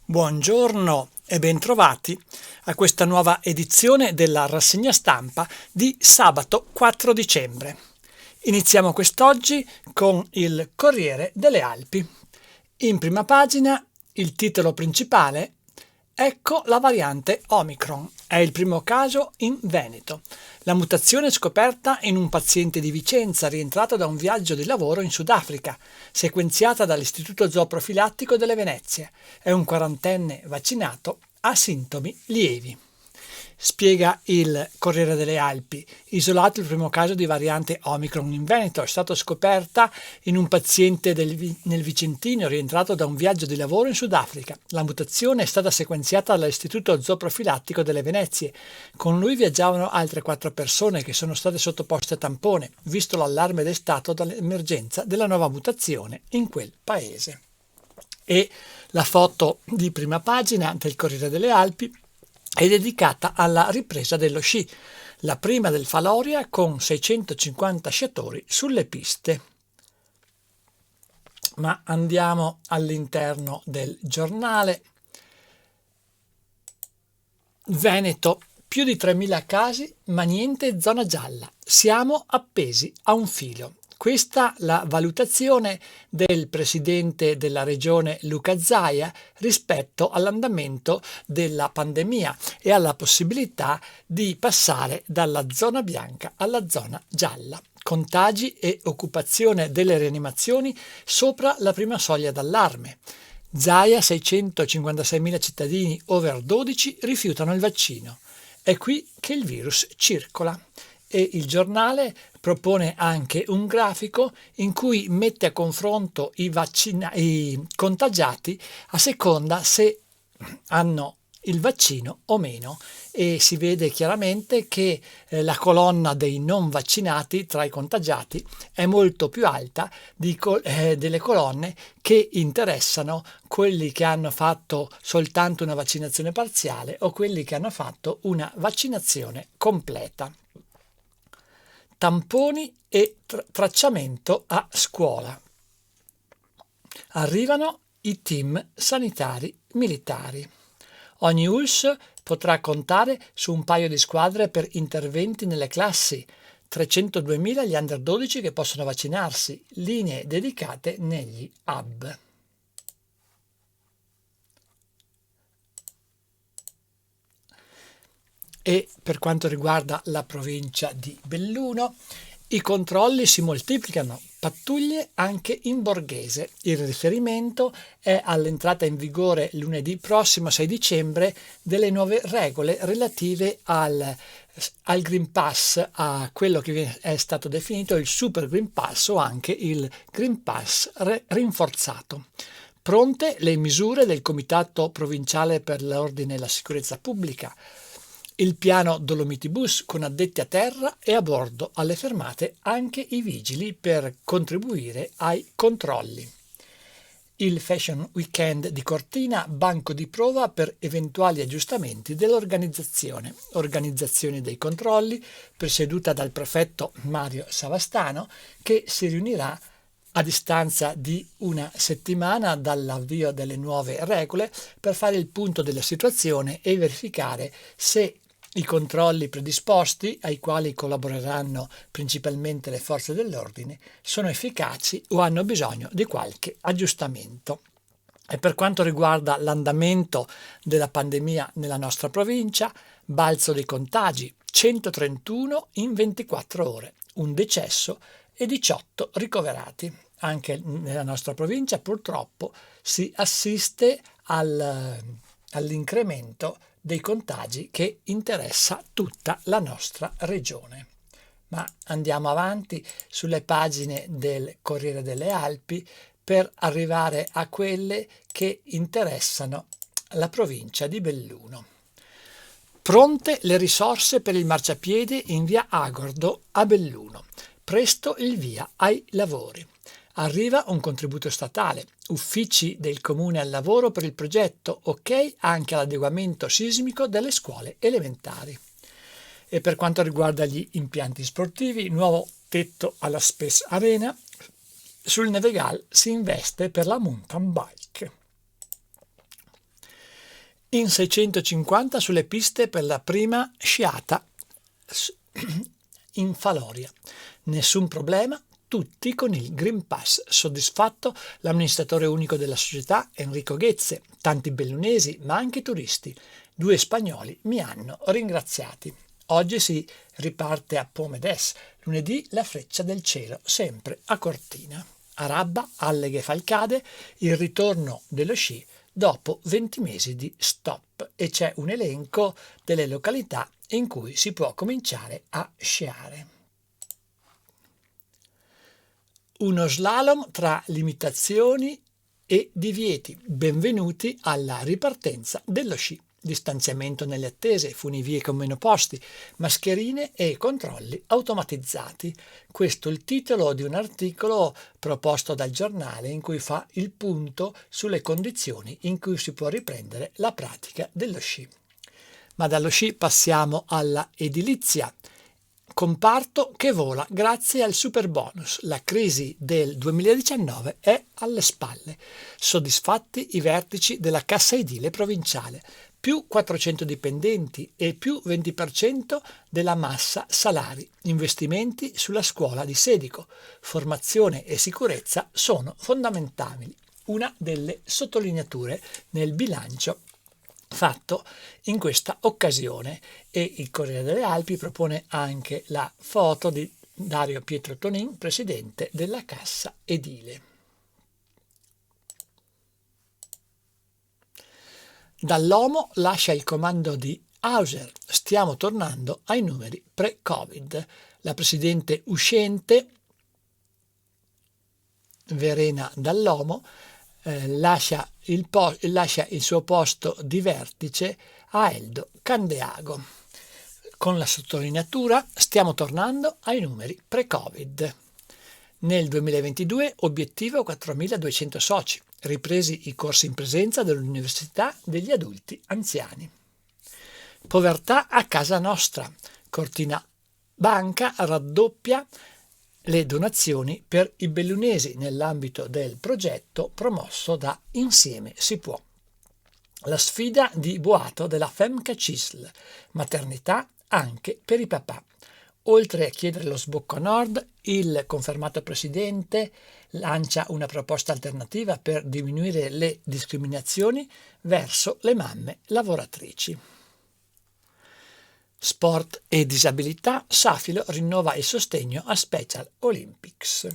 Buongiorno e bentrovati a questa nuova edizione della rassegna stampa di sabato 4 dicembre. Iniziamo quest'oggi con il Corriere delle Alpi. In prima pagina il titolo principale: Ecco la variante Omicron, è il primo caso in Veneto. La mutazione è scoperta in un paziente di Vicenza rientrato da un viaggio di lavoro in Sudafrica, sequenziata dall'Istituto Zooprofilattico delle Venezie. È un quarantenne vaccinato, ha sintomi lievi. Spiega il Corriere delle Alpi: isolato il primo caso di variante Omicron in Veneto, è stata scoperta in un paziente nel Vicentino rientrato da un viaggio di lavoro in Sudafrica. La mutazione è stata sequenziata dall'Istituto Zooprofilattico delle Venezie. Con lui viaggiavano altre 4 persone che sono state sottoposte a tampone, visto l'allarme destato dall'emergenza della nuova mutazione in quel paese. E la foto di prima pagina del Corriere delle Alpi è dedicata alla ripresa dello sci, la prima del Faloria con 650 sciatori sulle piste. Ma andiamo all'interno del giornale. Veneto, più di 3.000 casi, ma niente zona gialla. Siamo appesi a un filo. Questa la valutazione del presidente della regione Luca Zaia rispetto all'andamento della pandemia e alla possibilità di passare dalla zona bianca alla zona gialla. Contagi e occupazione delle rianimazioni sopra la prima soglia d'allarme. Zaia, 656.000 cittadini over 12 rifiutano il vaccino. È qui che il virus circola. E il giornale propone anche un grafico in cui mette a confronto i contagiati a seconda se hanno il vaccino o meno, e si vede chiaramente che la colonna dei non vaccinati tra i contagiati è molto più alta delle colonne che interessano quelli che hanno fatto soltanto una vaccinazione parziale o quelli che hanno fatto una vaccinazione completa. Tamponi e tracciamento a scuola. Arrivano i team sanitari militari. Ogni ULSS potrà contare su un paio di squadre per interventi nelle classi. 302.000 gli under 12 che possono vaccinarsi, linee dedicate negli hub. E per quanto riguarda la provincia di Belluno, i controlli si moltiplicano, pattuglie anche in Borghese. Il riferimento è all'entrata in vigore lunedì prossimo 6 dicembre delle nuove regole relative al Green Pass, a quello che è stato definito il Super Green Pass o anche il Green Pass rinforzato. Pronte le misure del Comitato Provinciale per l'Ordine e la Sicurezza Pubblica. Il piano Dolomiti Bus con addetti a terra e a bordo alle fermate anche i vigili per contribuire ai controlli. Il Fashion Weekend di Cortina, banco di prova per eventuali aggiustamenti dell'organizzazione. Organizzazione dei controlli presieduta dal prefetto Mario Savastano, che si riunirà a distanza di una settimana dall'avvio delle nuove regole per fare il punto della situazione e verificare se i controlli predisposti, ai quali collaboreranno principalmente le forze dell'ordine, sono efficaci o hanno bisogno di qualche aggiustamento. E per quanto riguarda l'andamento della pandemia nella nostra provincia, balzo dei contagi, 131 in 24 ore, un decesso e 18 ricoverati. Anche nella nostra provincia purtroppo si assiste all'incremento dei contagi che interessa tutta la nostra regione. Ma andiamo avanti sulle pagine del Corriere delle Alpi per arrivare a quelle che interessano la provincia di Belluno. Pronte le risorse per il marciapiede in via Agordo a Belluno. Presto il via ai lavori. Arriva un contributo statale, uffici del comune al lavoro per il progetto, ok anche all'adeguamento sismico delle scuole elementari. E per quanto riguarda gli impianti sportivi, nuovo tetto alla Spes Arena, sul Nevegal si investe per la mountain bike. In 650 sulle piste per la prima sciata in Faloria. Nessun problema, tutti con il Green Pass. Soddisfatto l'amministratore unico della società Enrico Ghezze, tanti bellunesi ma anche turisti. 2 spagnoli mi hanno ringraziati. Oggi si riparte a Pomedes, lunedì la Freccia del Cielo, sempre a Cortina. A Rabba, Alleghe Falcade, il ritorno dello sci dopo 20 mesi di stop, e c'è un elenco delle località in cui si può cominciare a sciare. Uno slalom tra limitazioni e divieti. Benvenuti alla ripartenza dello sci. Distanziamento nelle attese, funivie con meno posti, mascherine e controlli automatizzati. Questo è il titolo di un articolo proposto dal giornale in cui fa il punto sulle condizioni in cui si può riprendere la pratica dello sci. Ma dallo sci passiamo alla edilizia. Comparto che vola grazie al superbonus. La crisi del 2019 è alle spalle. Soddisfatti i vertici della Cassa Edile Provinciale. Più 400 dipendenti e più 20% della massa salari. Investimenti sulla scuola di Sedico. Formazione e sicurezza sono fondamentali. Una delle sottolineature nel bilancio fatto in questa occasione, e il Corriere delle Alpi propone anche la foto di Dario Pietro Tonin, presidente della Cassa Edile. Dall'Omo lascia il comando di Hauser, stiamo tornando ai numeri pre-Covid. La presidente uscente Verena Dall'Omo lascia il suo posto di vertice a Eldo Candeago, con la sottolineatura stiamo tornando ai numeri pre-Covid. Nel 2022 obiettivo 4.200 soci, ripresi i corsi in presenza dell'Università degli adulti anziani. Povertà a casa nostra, Cortina Banca raddoppia le donazioni per i bellunesi nell'ambito del progetto promosso da Insieme si può. La sfida di boato della Femca CISL, maternità anche per i papà. Oltre a chiedere lo sbocco a nord, il confermato presidente lancia una proposta alternativa per diminuire le discriminazioni verso le mamme lavoratrici. Sport e disabilità, Safilo rinnova il sostegno a Special Olympics.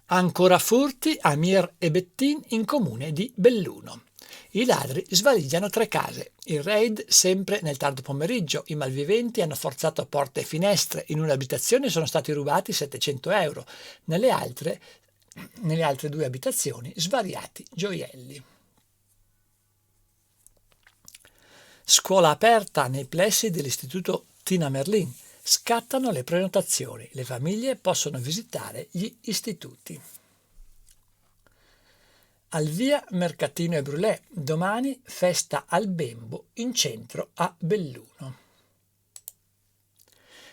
Ancora furti a Mir e Bettin in comune di Belluno. I ladri svaligiano 3 case. Il raid sempre nel tardo pomeriggio. I malviventi hanno forzato porte e finestre. In un'abitazione sono stati rubati 700 euro. Nelle altre 2 abitazioni svariati gioielli. Scuola aperta nei plessi dell'istituto Tina Merlin. Scattano le prenotazioni. Le famiglie possono visitare gli istituti. Al via Mercatino e Brulè. Domani festa al Bembo in centro a Belluno.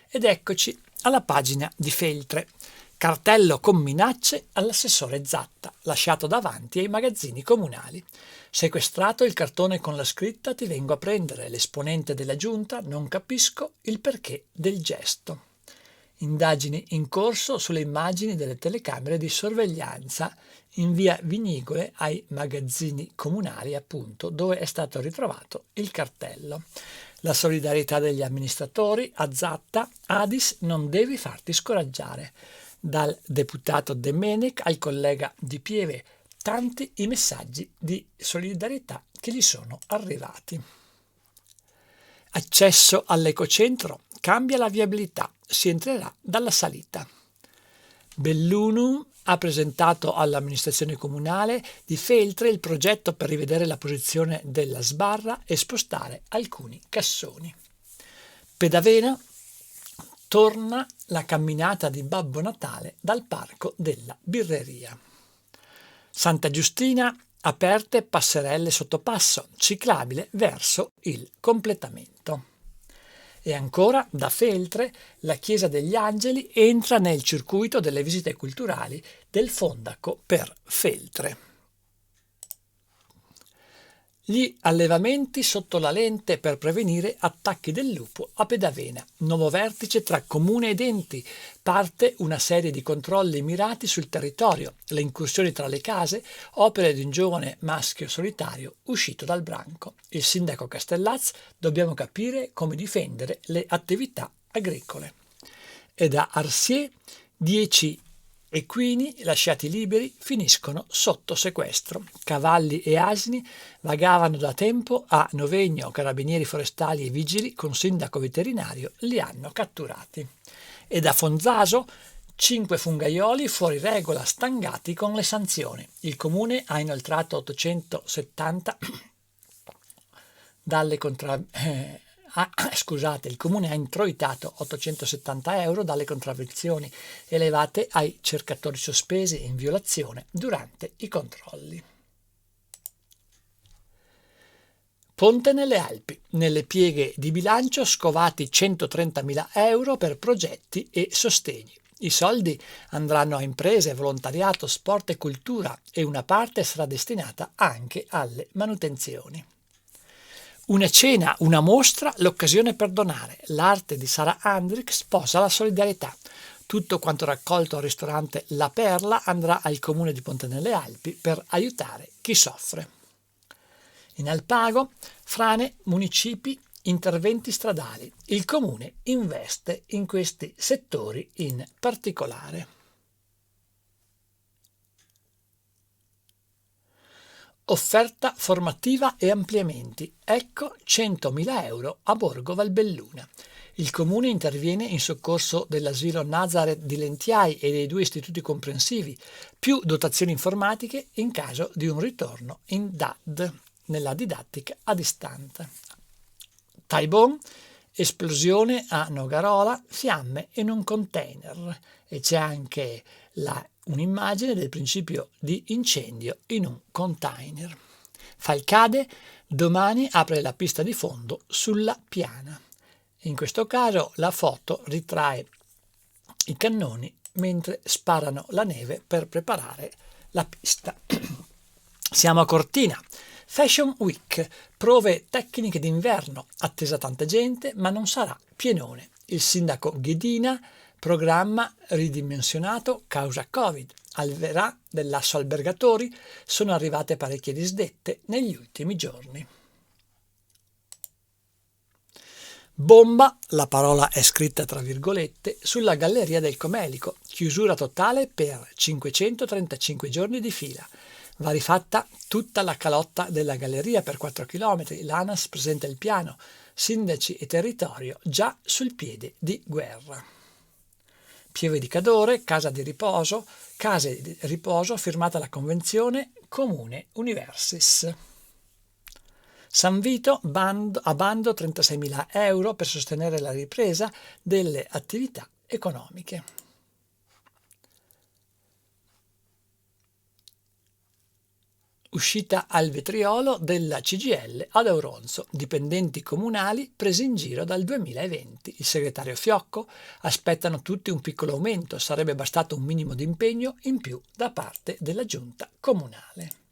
Ed eccoci alla pagina di Feltre. Cartello con minacce all'assessore Zatta, lasciato davanti ai magazzini comunali. Sequestrato il cartone con la scritta "Ti vengo a prendere". L'esponente della giunta: "Non capisco il perché del gesto". Indagini in corso sulle immagini delle telecamere di sorveglianza in via Vignigole ai magazzini comunali, appunto, dove è stato ritrovato il cartello. La solidarietà degli amministratori a Zatta. Adis non devi farti scoraggiare. Dal deputato Demenec al collega Di Pieve, tanti i messaggi di solidarietà che gli sono arrivati. Accesso all'ecocentro, cambia la viabilità, si entrerà dalla salita. Bellunum ha presentato all'amministrazione comunale di Feltre il progetto per rivedere la posizione della sbarra e spostare alcuni cassoni. Pedavena torna la camminata di Babbo Natale dal parco della birreria. Santa Giustina, aperte passerelle sottopasso, ciclabile verso il completamento. E ancora da Feltre la Chiesa degli Angeli entra nel circuito delle visite culturali del Fondaco per Feltre. Gli allevamenti sotto la lente per prevenire attacchi del lupo a Pedavena. Nuovo vertice tra comune ed enti. Parte una serie di controlli mirati sul territorio. Le incursioni tra le case, opere di un giovane maschio solitario uscito dal branco. Il sindaco Castellaz: dobbiamo capire come difendere le attività agricole. E da Arsier 10 equini lasciati liberi finiscono sotto sequestro. Cavalli e asini vagavano da tempo a Novegno, carabinieri forestali e vigili con sindaco veterinario li hanno catturati. E da Fonzaso 5 fungaioli fuori regola stangati con le sanzioni. Il comune ha inoltrato 870 dalle il comune ha introitato 870 euro dalle contravvenzioni elevate ai cercatori sospesi in violazione durante i controlli. Ponte nelle Alpi. Nelle pieghe di bilancio scovati 130.000 euro per progetti e sostegni. I soldi andranno a imprese, volontariato, sport e cultura e una parte sarà destinata anche alle manutenzioni. Una cena, una mostra, l'occasione per donare. L'arte di Sara Andrich sposa la solidarietà. Tutto quanto raccolto al ristorante La Perla andrà al comune di Ponte nelle Alpi per aiutare chi soffre. In Alpago, frane, municipi, interventi stradali. Il comune investe in questi settori in particolare. Offerta formativa e ampliamenti. Ecco 100.000 euro a Borgo Valbelluna. Il comune interviene in soccorso dell'asilo Nazareth di Lentiai e dei 2 istituti comprensivi, più dotazioni informatiche in caso di un ritorno in DAD, nella didattica a distanza. Taibon, esplosione a Nogarola, fiamme in un container, e c'è anche un'immagine del principio di incendio in un container. Falcade domani apre la pista di fondo sulla piana. In questo caso la foto ritrae i cannoni mentre sparano la neve per preparare la pista. Siamo a Cortina. Fashion Week, prove tecniche d'inverno, attesa tanta gente ma non sarà pienone. Il sindaco Ghedina: programma ridimensionato causa Covid. Al verà dell'asso albergatori sono arrivate parecchie disdette negli ultimi giorni. Bomba, la parola è scritta tra virgolette, sulla Galleria del Comelico, chiusura totale per 535 giorni di fila. Va rifatta tutta la calotta della galleria per 4 km, l'ANAS presenta il piano, sindaci e territorio già sul piede di guerra. Pieve di Cadore, case di riposo, firmata la convenzione Comune Universis. San Vito, a bando 36.000 euro per sostenere la ripresa delle attività economiche. Uscita al vetriolo della CGIL ad Auronzo, dipendenti comunali presi in giro dal 2020. Il segretario Fiocco: aspettano tutti un piccolo aumento, sarebbe bastato un minimo di impegno in più da parte della giunta comunale.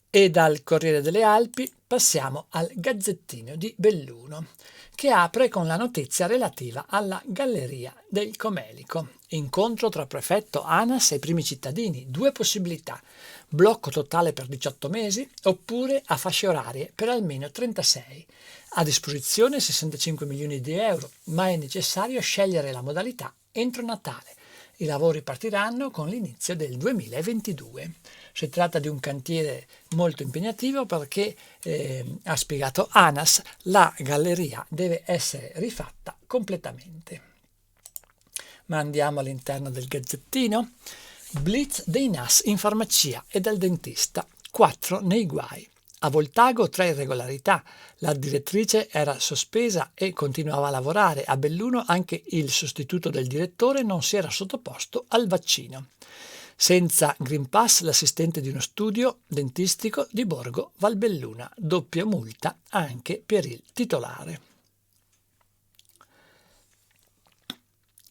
E dal Corriere delle Alpi passiamo al Gazzettino di Belluno, che apre con la notizia relativa alla Galleria del Comelico. Incontro tra prefetto, ANAS e i primi cittadini. 2 possibilità: blocco totale per 18 mesi oppure a fasce orarie per almeno 36. A disposizione 65 milioni di euro, ma è necessario scegliere la modalità entro Natale. I lavori partiranno con l'inizio del 2022. Si tratta di un cantiere molto impegnativo perché, ha spiegato ANAS, la galleria deve essere rifatta completamente. Ma andiamo all'interno del Gazzettino. Blitz dei NAS in farmacia e dal dentista. 4 nei guai. A Voltago 3 irregolarità. La direttrice era sospesa e continuava a lavorare. A Belluno anche il sostituto del direttore non si era sottoposto al vaccino. Senza Green Pass l'assistente di uno studio dentistico di Borgo Valbelluna. Doppia multa anche per il titolare.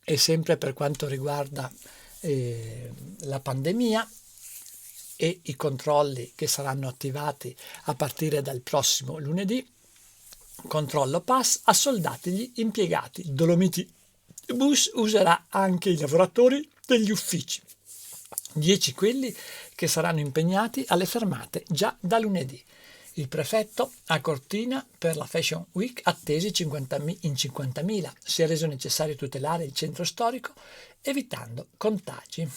E sempre per quanto riguarda la pandemia, e i controlli che saranno attivati a partire dal prossimo lunedì. Controllo pass a soldati gli impiegati. Dolomiti Bus userà anche i lavoratori degli uffici, 10 quelli che saranno impegnati alle fermate già da lunedì. Il prefetto a Cortina per la Fashion Week attesi in 50.000. Si è reso necessario tutelare il centro storico evitando contagi.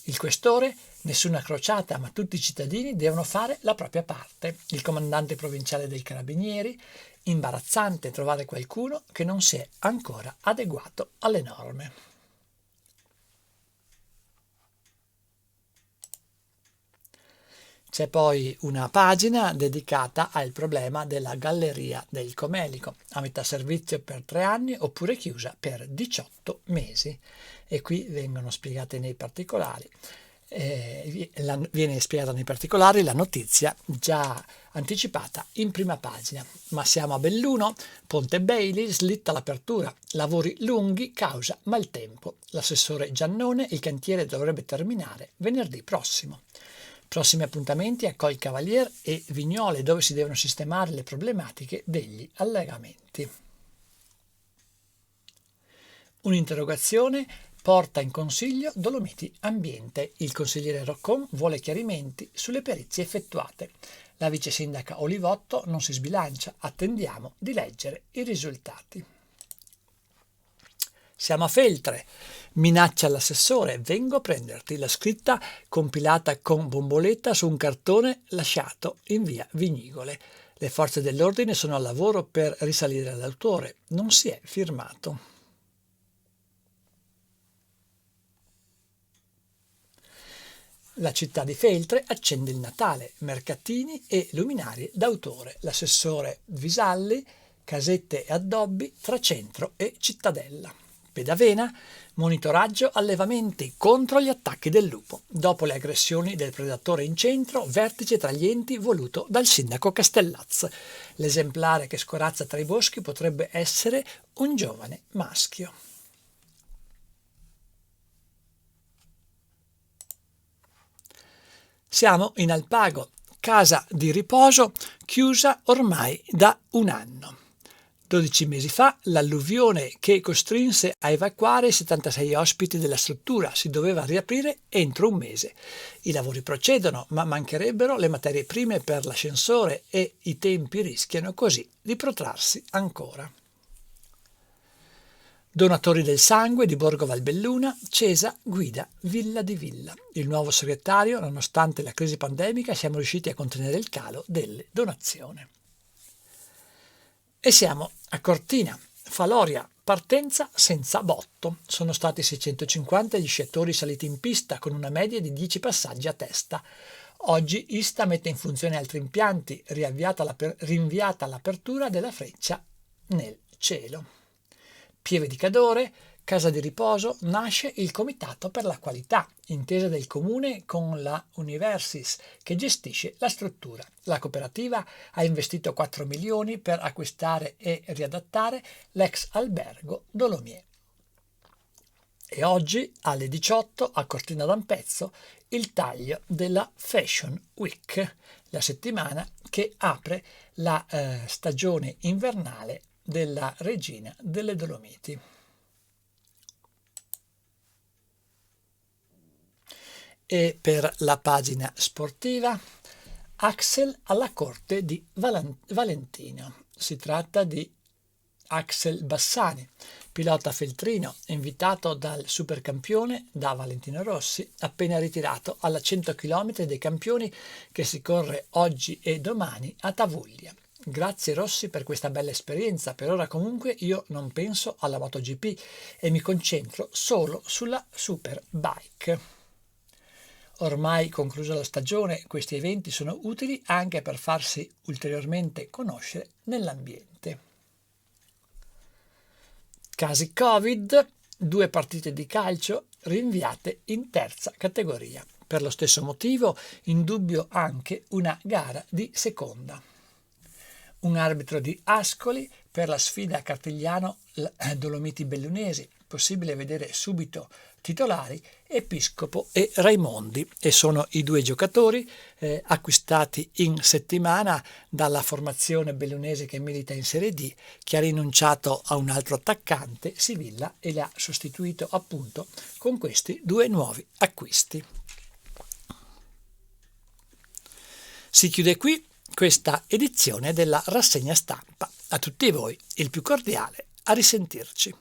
Il questore: nessuna crociata, ma tutti i cittadini devono fare la propria parte. Il comandante provinciale dei Carabinieri: imbarazzante trovare qualcuno che non si è ancora adeguato alle norme. C'è poi una pagina dedicata al problema della Galleria del Comelico, a metà servizio per 3 anni oppure chiusa per 18 mesi. E qui vengono spiegate nei particolari. Viene spiegata nei particolari la notizia già anticipata in prima pagina. Ma siamo a Belluno, Ponte Bailey slitta l'apertura, lavori lunghi causa maltempo. L'assessore Giannone: il cantiere dovrebbe terminare venerdì prossimo. Prossimi appuntamenti a Col Cavalier e Vignole, dove si devono sistemare le problematiche degli allagamenti. Un'interrogazione porta in consiglio Dolomiti Ambiente. Il consigliere Roccon vuole chiarimenti sulle perizie effettuate. La vice sindaca Olivotto non si sbilancia, attendiamo di leggere i risultati. Siamo a Feltre, minaccia l'assessore: vengo a prenderti. La scritta compilata con bomboletta su un cartone lasciato in via Vignigole. Le forze dell'ordine sono al lavoro per risalire all'autore, non si è firmato. La città di Feltre accende il Natale, mercatini e luminarie d'autore. L'assessore Visalli: casette e addobbi tra centro e cittadella. Pedavena: monitoraggio allevamenti contro gli attacchi del lupo. Dopo le aggressioni del predatore in centro, vertice tra gli enti voluto dal sindaco Castellazzo. L'esemplare che scorazza tra i boschi potrebbe essere un giovane maschio. Siamo in Alpago, casa di riposo chiusa ormai da un anno. 12 mesi fa l'alluvione che costrinse a evacuare 76 ospiti della struttura si doveva riaprire entro un mese. I lavori procedono, ma mancherebbero le materie prime per l'ascensore e i tempi rischiano così di protrarsi ancora. Donatori del sangue di Borgo Valbelluna, Cesa guida Villa di Villa. Il nuovo segretario: nonostante la crisi pandemica siamo riusciti a contenere il calo delle donazioni. E siamo a Cortina, Faloria, partenza senza botto. Sono stati 650 gli sciatori saliti in pista con una media di 10 passaggi a testa. Oggi Ista mette in funzione altri impianti, rinviata l'apertura della freccia nel cielo. Pieve di Cadore, casa di riposo, nasce il Comitato per la Qualità, intesa del comune con la Universis che gestisce la struttura. La cooperativa ha investito 4 milioni per acquistare e riadattare l'ex albergo Dolomier. E oggi alle 18 a Cortina d'Ampezzo il taglio della Fashion Week, la settimana che apre la stagione invernale della Regina delle Dolomiti. E per la pagina sportiva, Axel alla corte di Valentino. Si tratta di Axel Bassani, pilota feltrino, invitato dal supercampione da Valentino Rossi, appena ritirato alla 100 km dei campioni che si corre oggi e domani a Tavuglia. Grazie Rossi per questa bella esperienza, per ora comunque io non penso alla MotoGP e mi concentro solo sulla Superbike. Ormai conclusa la stagione, questi eventi sono utili anche per farsi ulteriormente conoscere nell'ambiente. Casi Covid, 2 partite di calcio rinviate in terza categoria. Per lo stesso motivo, in dubbio anche una gara di seconda. un arbitro di Ascoli per la sfida a Cartigliano Dolomiti Bellunesi. Possibile vedere subito titolari Episcopo e Raimondi, e sono i due giocatori acquistati in settimana dalla formazione bellunese che milita in Serie D, che ha rinunciato a un altro attaccante, Sivilla, e li ha sostituito appunto con questi due nuovi acquisti. Si chiude qui questa edizione della rassegna stampa. A tutti voi il più cordiale a risentirci.